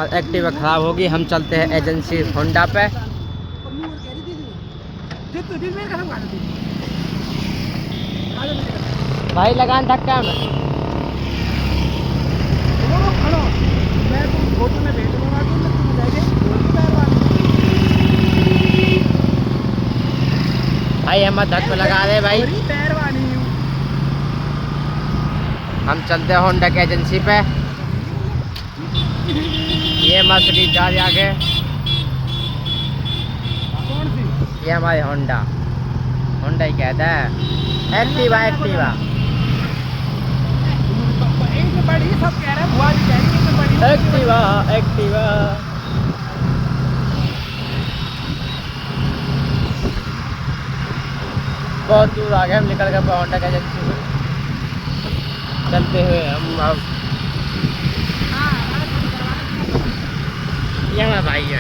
हमारी एक्टिवा ख़राब होगी, हम चलते हैं एजेंसी होंडा पे। भाई लगान धक्का में भाई, हम धक्का लगा रहे भाई। हम चलते हैं होंडा की एजेंसी पे। ये मर्सिडीज जा रही आगे, ये हमारी होंडा ही कहता है। Activa Activa Activa Activa. बहुत दूर आ गए हम, निकल गए होंडा की एजेंसी से। चलते हुए हम अब ये हमारा भाई है।